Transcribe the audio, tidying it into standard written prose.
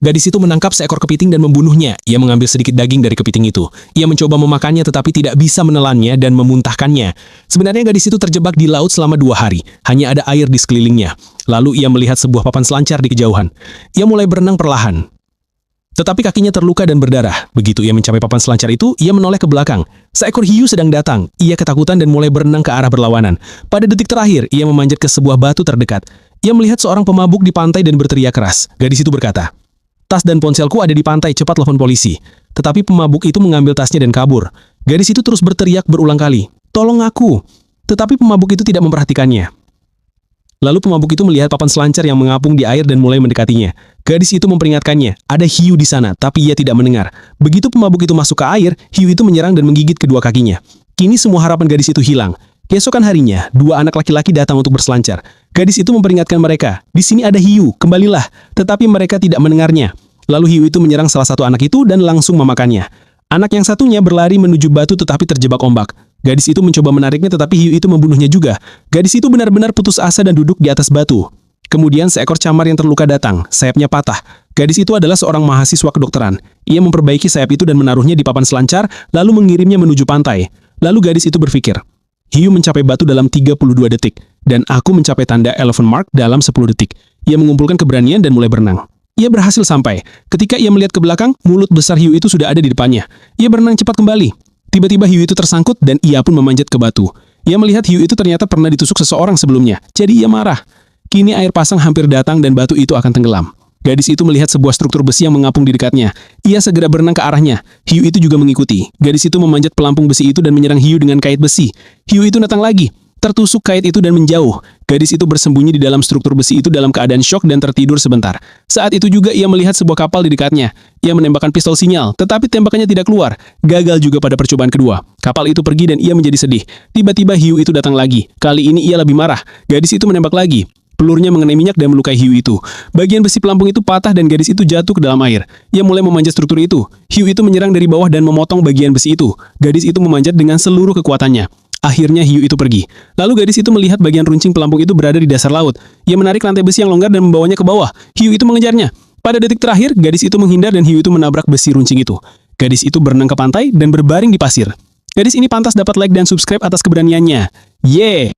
Gadis itu menangkap seekor kepiting dan membunuhnya. Ia mengambil sedikit daging dari kepiting itu. Ia mencoba memakannya tetapi tidak bisa menelannya dan memuntahkannya. Sebenarnya gadis itu terjebak di laut selama 2 hari. Hanya ada air di sekelilingnya. Lalu ia melihat sebuah papan selancar di kejauhan. Ia mulai berenang perlahan. Tetapi kakinya terluka dan berdarah. Begitu ia mencapai papan selancar itu, ia menoleh ke belakang. Seekor hiu sedang datang. Ia ketakutan dan mulai berenang ke arah berlawanan. Pada detik terakhir, ia memanjat ke sebuah batu terdekat. Ia melihat seorang pemabuk di pantai dan berteriak keras. Gadis itu berkata, "Tas dan ponselku ada di pantai, cepat telepon polisi." Tetapi pemabuk itu mengambil tasnya dan kabur. Gadis itu terus berteriak berulang kali, "Tolong aku!" Tetapi pemabuk itu tidak memperhatikannya. Lalu pemabuk itu melihat papan selancar yang mengapung di air dan mulai mendekatinya. Gadis itu memperingatkannya, ada hiu di sana, tapi ia tidak mendengar. Begitu pemabuk itu masuk ke air, hiu itu menyerang dan menggigit kedua kakinya. Kini semua harapan gadis itu hilang. Keesokan harinya, 2 anak laki-laki datang untuk berselancar. Gadis itu memperingatkan mereka, "Di sini ada hiu, kembalilah." Tetapi mereka tidak mendengarnya. Lalu hiu itu menyerang salah satu anak itu dan langsung memakannya. Anak yang satunya berlari menuju batu tetapi terjebak ombak. Gadis itu mencoba menariknya tetapi hiu itu membunuhnya juga. Gadis itu benar-benar putus asa dan duduk di atas batu. Kemudian seekor camar yang terluka datang, sayapnya patah. Gadis itu adalah seorang mahasiswa kedokteran. Ia memperbaiki sayap itu dan menaruhnya di papan selancar, lalu mengirimnya menuju pantai. Lalu gadis itu berpikir, hiu mencapai batu dalam 32 detik, dan aku mencapai tanda elephant mark dalam 10 detik. Ia mengumpulkan keberanian dan mulai berenang. Ia berhasil sampai. Ketika ia melihat ke belakang, mulut besar hiu itu sudah ada di depannya. Ia berenang cepat kembali. Tiba-tiba hiu itu tersangkut dan ia pun memanjat ke batu. Ia melihat hiu itu ternyata pernah ditusuk seseorang sebelumnya, jadi ia marah. Kini air pasang hampir datang dan batu itu akan tenggelam. Gadis itu melihat sebuah struktur besi yang mengapung di dekatnya. Ia segera berenang ke arahnya. Hiu itu juga mengikuti. Gadis itu memanjat pelampung besi itu dan menyerang hiu dengan kait besi. Hiu itu datang lagi, tertusuk kait itu dan menjauh. Gadis itu bersembunyi di dalam struktur besi itu dalam keadaan syok dan tertidur sebentar. Saat itu juga ia melihat sebuah kapal di dekatnya. Ia menembakkan pistol sinyal, tetapi tembakannya tidak keluar. Gagal juga pada percobaan kedua. Kapal itu pergi dan ia menjadi sedih. Tiba-tiba hiu itu datang lagi. Kali ini ia lebih marah. Gadis itu menembak lagi. Pelurnya mengenai minyak dan melukai hiu itu. Bagian besi pelampung itu patah dan gadis itu jatuh ke dalam air. Ia mulai memanjat struktur itu. Hiu itu menyerang dari bawah dan memotong bagian besi itu. Gadis itu memanjat dengan seluruh kekuatannya. Akhirnya hiu itu pergi. Lalu gadis itu melihat bagian runcing pelampung itu berada di dasar laut. Ia menarik rantai besi yang longgar dan membawanya ke bawah. Hiu itu mengejarnya. Pada detik terakhir, gadis itu menghindar dan hiu itu menabrak besi runcing itu. Gadis itu berenang ke pantai dan berbaring di pasir. Gadis ini pantas dapat like dan subscribe atas keberaniannya. Yeay!